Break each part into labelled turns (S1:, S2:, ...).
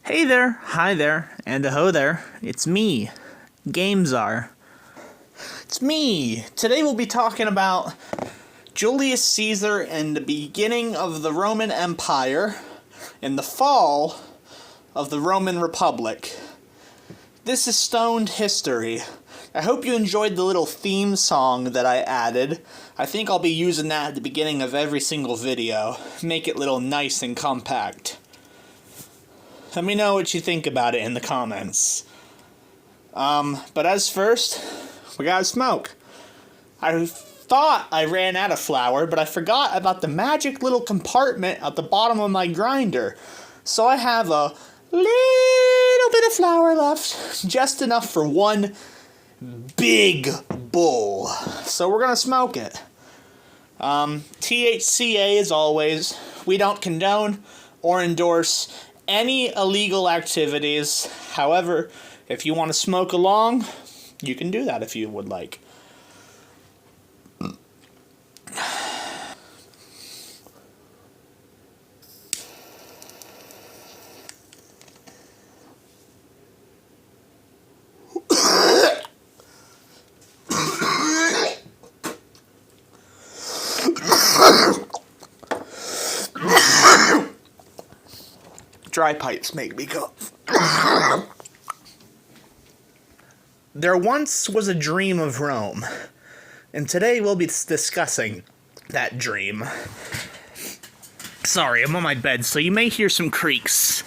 S1: Hey there, hi there, and a ho there. It's me, GameZar. It's me. Today we'll be talking about Julius Caesar and the beginning of the Roman Empire and the fall of the Roman Republic. This is stoned history. I hope you enjoyed the little theme song that I added. I think I'll be using that at the beginning of every single video. Make it little nice and compact. Let me know what you think about it in the comments. But as first, we gotta smoke. I thought I ran out of flour, but I forgot about the magic little compartment at the bottom of my grinder. So I have a little bit of flour left, just enough for one big bowl. So we're gonna smoke it. THCA as always. We don't condone or endorse any illegal activities. However, if you want to smoke along, you can do that if you would like. Dry pipes make me cough. There once was a dream of Rome, and today we'll be discussing that dream. Sorry, I'm on my bed, so you may hear some creaks.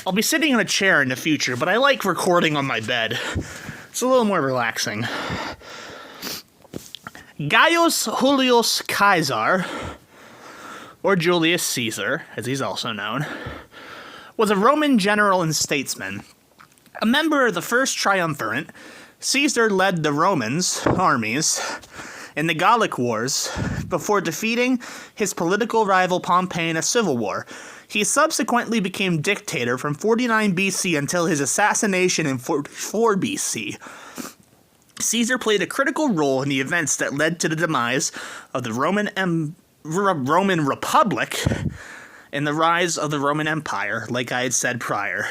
S1: I'll be sitting in a chair in the future, but I like recording on my bed. It's a little more relaxing. Gaius Julius Caesar, or Julius Caesar, as he's also known, was a Roman general and statesman. A member of the first triumvirate, Caesar led the Romans' armies in the Gallic Wars before defeating his political rival Pompey in a civil war. He subsequently became dictator from 49 BC until his assassination in 44 BC. Caesar played a critical role in the events that led to the demise of the Roman Republic and the rise of the Roman Empire, like I had said prior.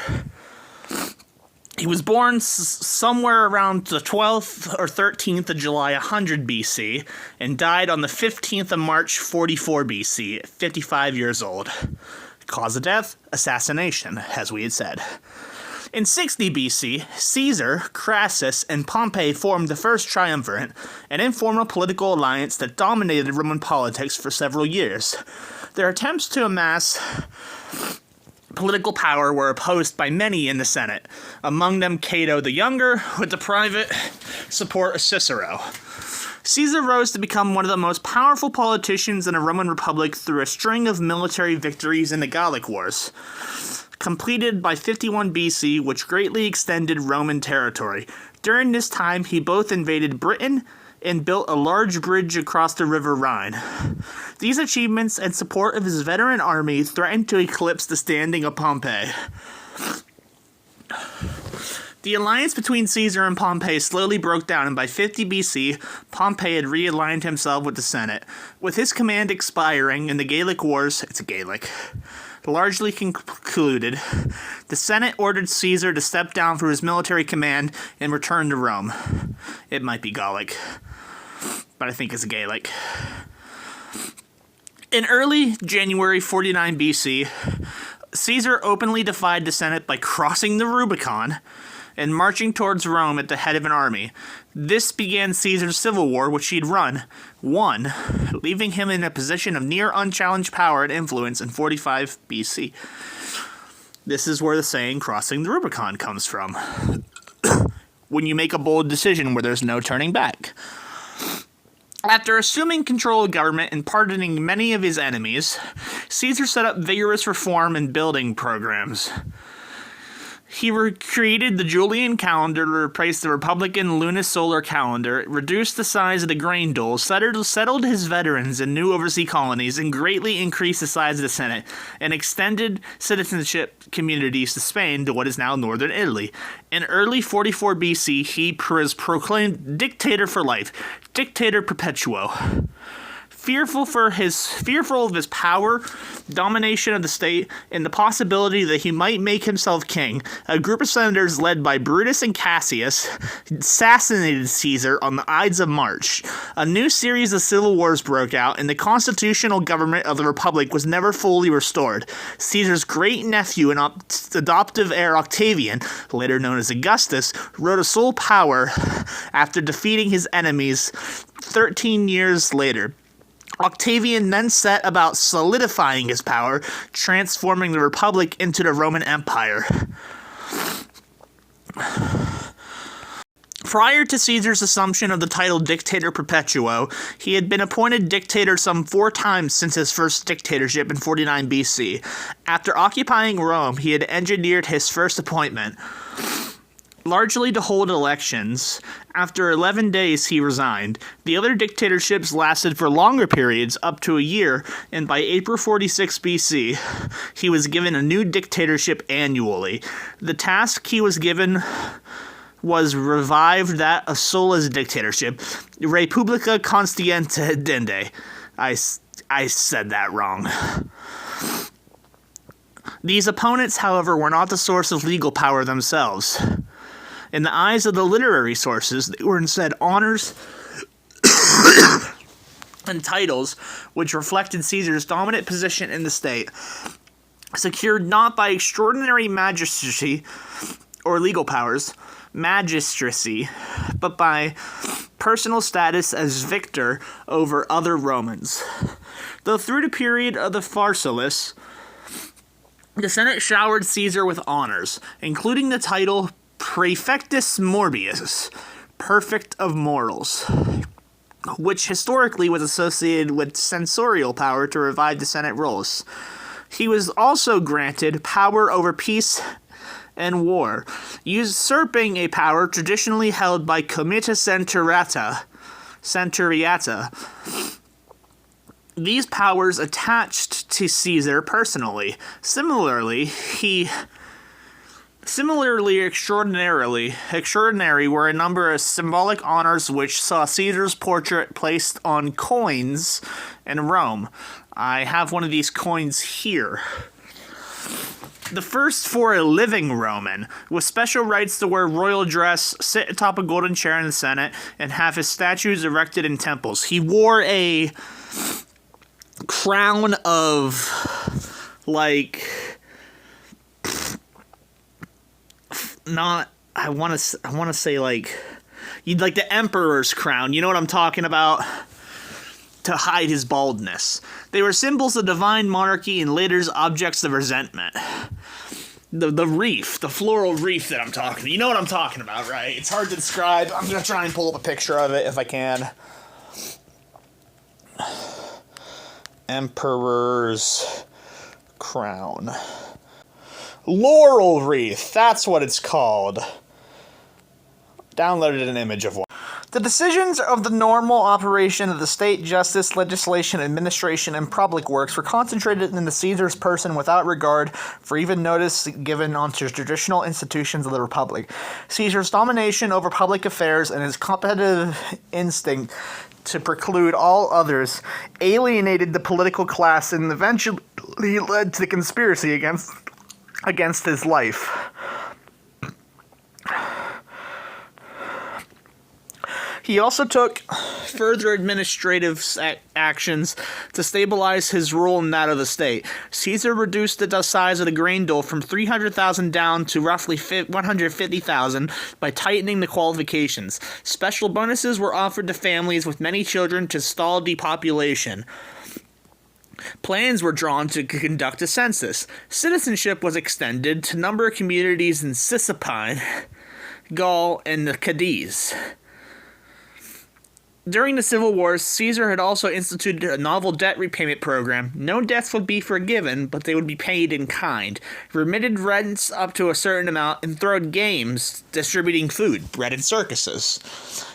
S1: He was born somewhere around the 12th or 13th of July 100 BC and died on the 15th of March 44 BC at 55 years old. Cause of death? Assassination, as we had said. In 60 BC, Caesar, Crassus, and Pompey formed the First Triumvirate, an informal political alliance that dominated Roman politics for several years. Their attempts to amass political power were opposed by many in the Senate, among them Cato the Younger, with the private support of Cicero. Caesar rose to become one of the most powerful politicians in the Roman Republic through a string of military victories in the Gallic Wars, completed by 51 BC, which greatly extended Roman territory. During this time, he both invaded Britain and built a large bridge across the River Rhine. These achievements and support of his veteran army threatened to eclipse the standing of Pompey. The alliance between Caesar and Pompey slowly broke down, and by 50 BC, Pompey had realigned himself with the Senate. With his command expiring and the Gallic Wars, largely concluded, the Senate ordered Caesar to step down from his military command and return to Rome. It might be Gallic, but I think it's Gaelic. In early January 49 BC, Caesar openly defied the Senate by crossing the Rubicon and marching towards Rome at the head of an army. This began Caesar's civil war, which he'd won, leaving him in a position of near unchallenged power and influence in 45 BC. This is where the saying, crossing the Rubicon, comes from. When you make a bold decision where there's no turning back. After assuming control of government and pardoning many of his enemies, Caesar set up vigorous reform and building programs. He created the Julian calendar to replace the Republican lunisolar calendar, reduced the size of the grain dole, settled his veterans in new overseas colonies, and greatly increased the size of the Senate, and extended citizenship communities to Spain to what is now northern Italy. In early 44 BC, he was proclaimed dictator for life, dictator perpetuo. Fearful of his power, domination of the state, and the possibility that he might make himself king, a group of senators led by Brutus and Cassius assassinated Caesar on the Ides of March. A new series of civil wars broke out, and the constitutional government of the Republic was never fully restored. Caesar's great-nephew and adoptive heir Octavian, later known as Augustus, rose to sole power after defeating his enemies 13 years later. Octavian then set about solidifying his power, transforming the Republic into the Roman Empire. Prior to Caesar's assumption of the title Dictator Perpetuo, he had been appointed dictator some 4 times since his first dictatorship in 49 BC. After occupying Rome, he had engineered his first appointment, largely to hold elections. After 11 days, he resigned. The other dictatorships lasted for longer periods, up to a year, and by April 46 BC, he was given a new dictatorship annually. The task he was given was revived that of Sulla's dictatorship, Republica Constituente. I said that wrong. These opponents, however, were not the source of legal power themselves. In the eyes of the literary sources, they were instead honors and titles which reflected Caesar's dominant position in the state, secured not by extraordinary magistracy or legal powers, but by personal status as victor over other Romans. Though through the period of the Pharsalus, the Senate showered Caesar with honors, including the title Praefectus Morbius, Perfect of Morals, which historically was associated with censorial power to revive the Senate roles. He was also granted power over peace and war, usurping a power traditionally held by Comitia Centuriata. These powers attached to Caesar personally. Similarly extraordinary were a number of symbolic honors which saw Caesar's portrait placed on coins in Rome. I have one of these coins here. The first for a living Roman, with special rights to wear royal dress, sit atop a golden chair in the Senate, and have his statues erected in temples. He wore a crown of, I want to say you'd like the emperor's crown. You know what I'm talking about? To hide his baldness. They were symbols of divine monarchy and later's objects of resentment. The wreath, the floral wreath that I'm talking about. You know what I'm talking about, right? It's hard to describe. I'm going to try and pull up a picture of it if I can. Emperor's crown. Laurel wreath, that's what it's called. Downloaded an image of one. The decisions of the normal operation of the state, justice, legislation, administration, and public works were concentrated in the Caesar's person without regard for even notice given onto traditional institutions of the Republic. Caesar's domination over public affairs and his competitive instinct to preclude all others alienated the political class and eventually led to the conspiracy against his life. He also took further administrative actions to stabilize his rule and that of the state. Caesar reduced the size of the grain dole from 300,000 down to roughly 150,000 by tightening the qualifications. Special bonuses were offered to families with many children to stall depopulation. Plans were drawn to conduct a census. Citizenship was extended to number of communities in Cisalpine, Gaul, and the Cadiz. During the Civil Wars, Caesar had also instituted a novel debt repayment program. No debts would be forgiven, but they would be paid in kind. Remitted rents up to a certain amount and throwed games distributing food, bread, and circuses.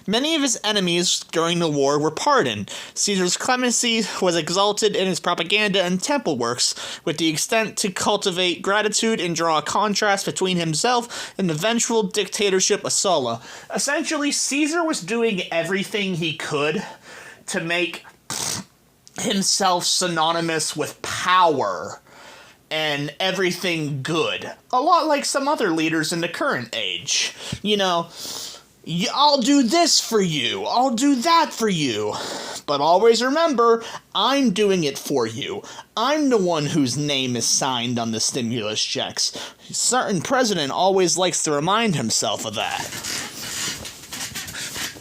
S1: Many of his enemies during the war were pardoned. Caesar's clemency was exalted in his propaganda and temple works, with the extent to cultivate gratitude and draw a contrast between himself and the vengeful dictatorship of Sulla. Essentially, Caesar was doing everything he could to make himself synonymous with power and everything good. A lot like some other leaders in the current age. You know, I'll do this for you, I'll do that for you. But always remember, I'm doing it for you. I'm the one whose name is signed on the stimulus checks. A certain president always likes to remind himself of that.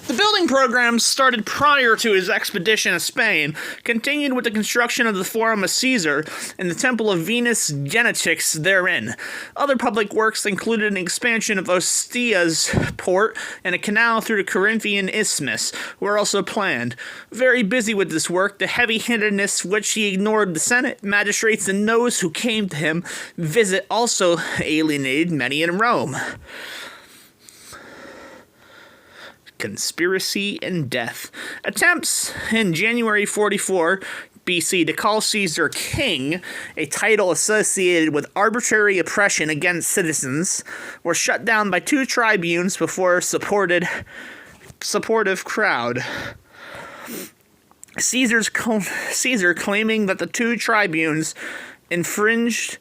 S1: The building program started prior to his expedition to Spain, continued with the construction of the Forum of Caesar and the Temple of Venus Genetix therein. Other public works included an expansion of Ostia's port and a canal through the Corinthian Isthmus were also planned. Very busy with this work, the heavy-handedness which he ignored the Senate, magistrates, and those who came to him visit also alienated many in Rome. Conspiracy and death. Attempts in January 44 BC to call Caesar king, a title associated with arbitrary oppression against citizens, were shut down by 2 tribunes before a supportive crowd. Caesar claiming that the 2 tribunes infringed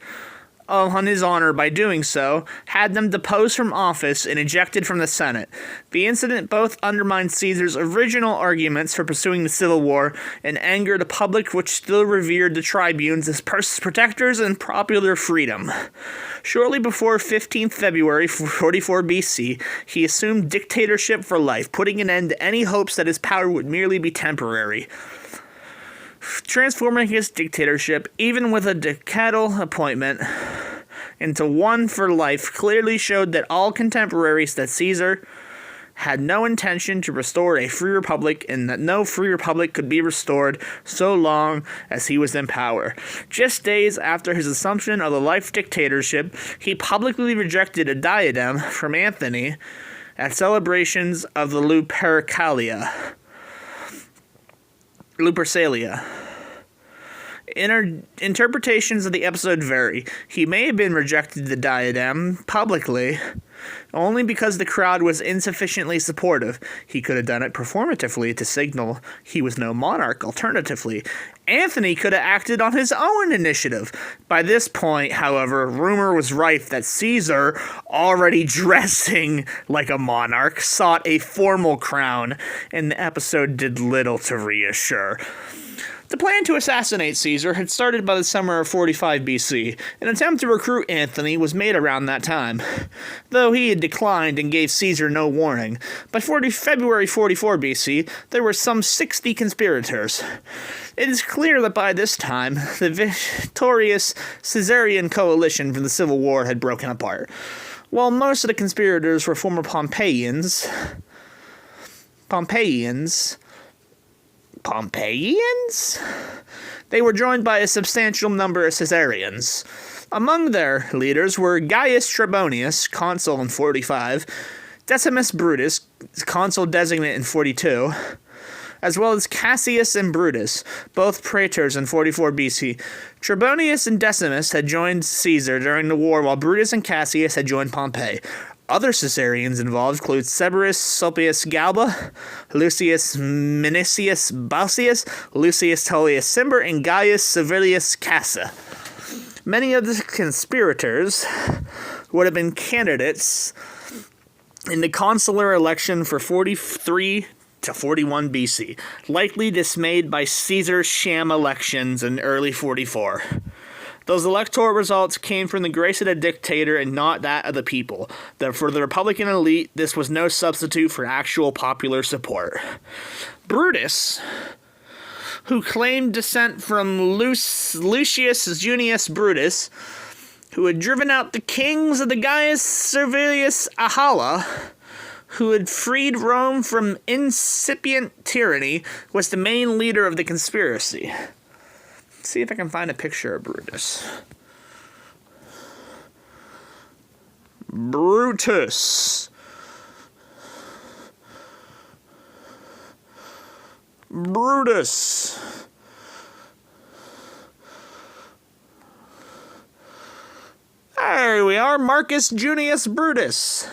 S1: on his honor by doing so, had them deposed from office and ejected from the Senate. The incident both undermined Caesar's original arguments for pursuing the civil war and angered a public which still revered the tribunes as protectors and popular freedom. Shortly before 15th February 44 BC, he assumed dictatorship for life, putting an end to any hopes that his power would merely be temporary. Transforming his dictatorship, even with a decadal appointment, into one for life clearly showed that all contemporaries that Caesar had no intention to restore a free republic and that no free republic could be restored so long as he was in power. Just days after his assumption of the life dictatorship, he publicly rejected a diadem from Antony at celebrations of the Lupercalia. Interpretations of the episode vary. He may have been rejected the diadem publicly only because the crowd was insufficiently supportive. He could have done it performatively to signal he was no monarch. Alternatively, Antony could have acted on his own initiative. By this point, however, rumor was rife that Caesar, already dressing like a monarch, sought a formal crown, and the episode did little to reassure. The plan to assassinate Caesar had started by the summer of 45 BC. An attempt to recruit Antony was made around that time, though he had declined and gave Caesar no warning. By February 44 BC, there were some 60 conspirators. It is clear that by this time, the victorious Caesarian coalition from the Civil War had broken apart. While most of the conspirators were former Pompeians, they were joined by a substantial number of Caesarians. Among their leaders were Gaius Trebonius, consul in 45, Decimus Brutus, consul designate in 42, as well as Cassius and Brutus, both praetors in 44 BC. Trebonius and Decimus had joined Caesar during the war, while Brutus and Cassius had joined Pompey. Other Caesarians involved include Severus Sulpius Galba, Lucius Minicius Bausius, Lucius Tullius Cimber, and Gaius Servilius Cassa. Many of the conspirators would have been candidates in the consular election for 43 to 41 BC, likely dismayed by Caesar's sham elections in early 44. Those electoral results came from the grace of the dictator and not that of the people. For the Republican elite, this was no substitute for actual popular support. Brutus, who claimed descent from Lucius Junius Brutus, who had driven out the kings of the Gaius Servilius Ahala, who had freed Rome from incipient tyranny, was the main leader of the conspiracy. Let's see if I can find a picture of Brutus. Brutus. There we are, Marcus Junius Brutus.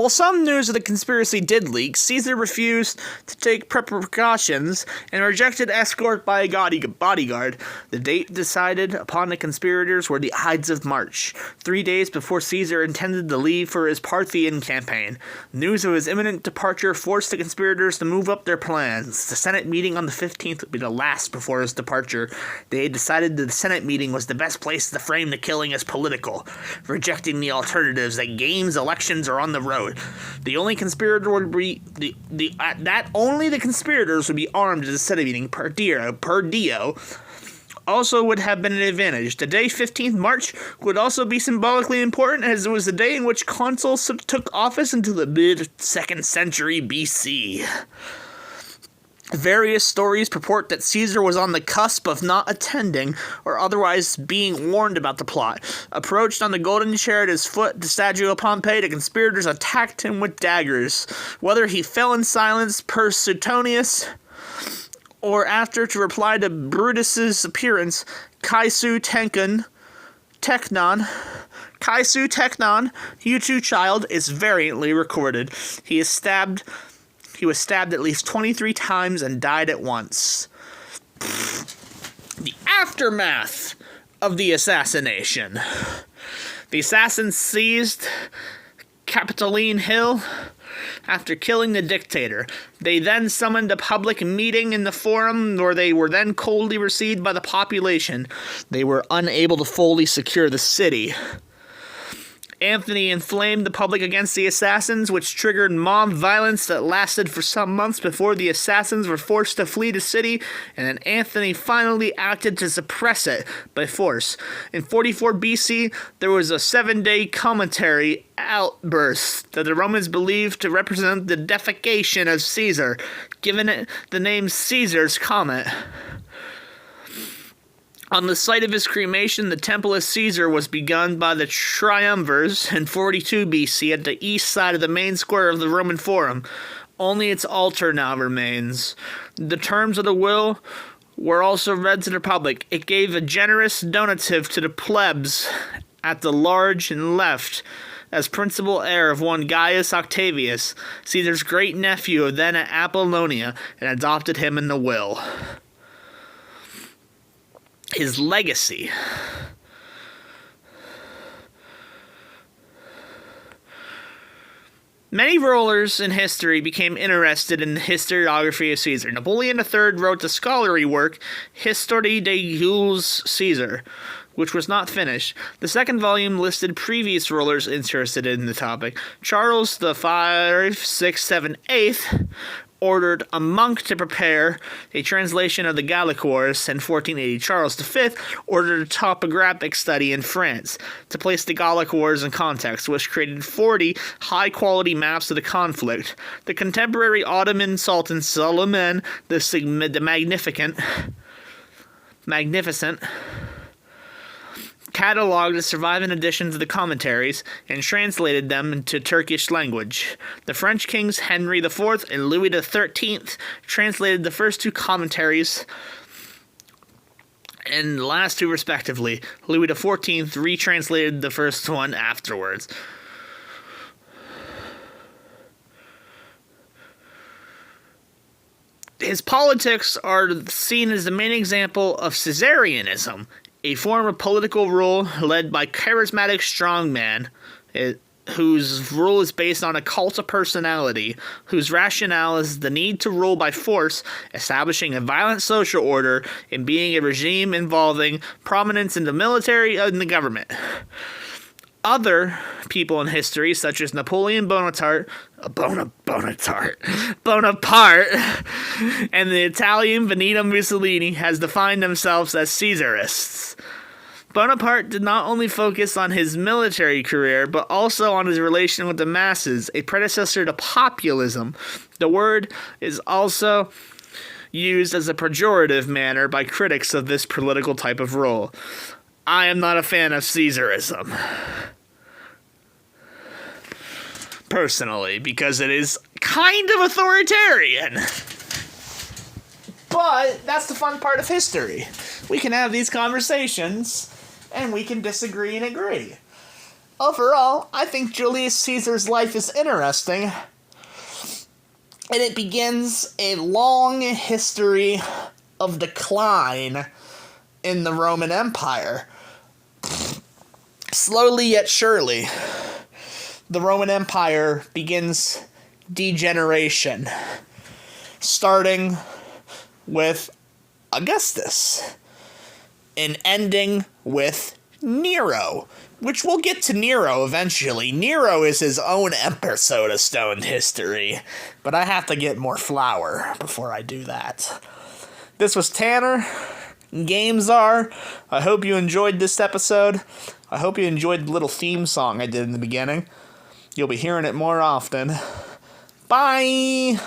S1: While some news of the conspiracy did leak, Caesar refused to take precautions and rejected escort by a bodyguard. The date decided upon the conspirators were the Ides of March, 3 days before Caesar intended to leave for his Parthian campaign. News of his imminent departure forced the conspirators to move up their plans. The Senate meeting on the 15th would be the last before his departure. They had decided that the Senate meeting was the best place to frame the killing as political, rejecting the alternatives that games, elections, or on the road. The only conspirator would be only the conspirators would be armed at the Senate meeting per dio. Also would have been an advantage. The day 15th March would also be symbolically important, as it was the day in which consuls took office until the mid-2nd century BC. Various stories purport that Caesar was on the cusp of not attending or otherwise being warned about the plot. Approached on the golden chair at his foot, the statue of Pompey, the conspirators attacked him with daggers. Whether he fell in silence per Suetonius or after to reply to Brutus's appearance, Kaisu Technon, you too, child, is variantly recorded. He was stabbed at least 23 times and died at once. The aftermath of the assassination. The assassins seized Capitoline Hill after killing the dictator. They then summoned a public meeting in the Forum, where they were then coldly received by the population. They were unable to fully secure the city. Antony inflamed the public against the assassins, which triggered mob violence that lasted for some months before the assassins were forced to flee the city, and then Antony finally acted to suppress it by force. In 44 BC, there was a 7-day cometary outburst that the Romans believed to represent the deification of Caesar, giving it the name Caesar's Comet. On the site of his cremation, the Temple of Caesar was begun by the triumvirs in 42 BC at the east side of the main square of the Roman Forum. Only its altar now remains. The terms of the will were also read to the public. It gave a generous donative to the plebs at the large and left as principal heir of one Gaius Octavius, Caesar's great-nephew then at Apollonia, and adopted him in the will. His legacy. Many rulers in history became interested in the historiography of Caesar. Napoleon III wrote the scholarly work Histoire de Jules Caesar, which was not finished. The second volume listed previous rulers interested in the topic. Charles the 5th, 6th, 7th, 8th ordered a monk to prepare a translation of the Gallicours in 1480. Charles V ordered a topographic study in France to place the Gallicours in context, which created 40 high-quality maps of the conflict. The contemporary Ottoman Sultan Suleiman the Magnificent cataloged the surviving editions of the commentaries and translated them into Turkish language. The French kings Henry IV and Louis XIII translated the first two commentaries and the last two respectively. Louis XIV retranslated the first one afterwards. His politics are seen as the main example of Caesarianism, a form of political rule led by charismatic strongman, whose rule is based on a cult of personality, whose rationale is the need to rule by force, establishing a violent social order, and being a regime involving prominence in the military and the government. Other people in history, such as Napoleon Bonaparte, and the Italian Benito Mussolini, has defined themselves as Caesarists. Bonaparte did not only focus on his military career, but also on his relation with the masses, a predecessor to populism. The word is also used as a pejorative manner by critics of this political type of rule. I am not a fan of Caesarism, personally, because it is kind of authoritarian. But that's the fun part of history. We can have these conversations, and we can disagree and agree. Overall, I think Julius Caesar's life is interesting, and it begins a long history of decline in the Roman Empire. Slowly yet surely, the Roman Empire begins degeneration, starting with Augustus and ending with Nero, which we'll get to Nero eventually. Nero is his own episode of Stoned History, but I have to get more flour before I do that. This was Tanner, Games Are. I hope you enjoyed this episode. I hope you enjoyed the little theme song I did in the beginning. You'll be hearing it more often. Bye!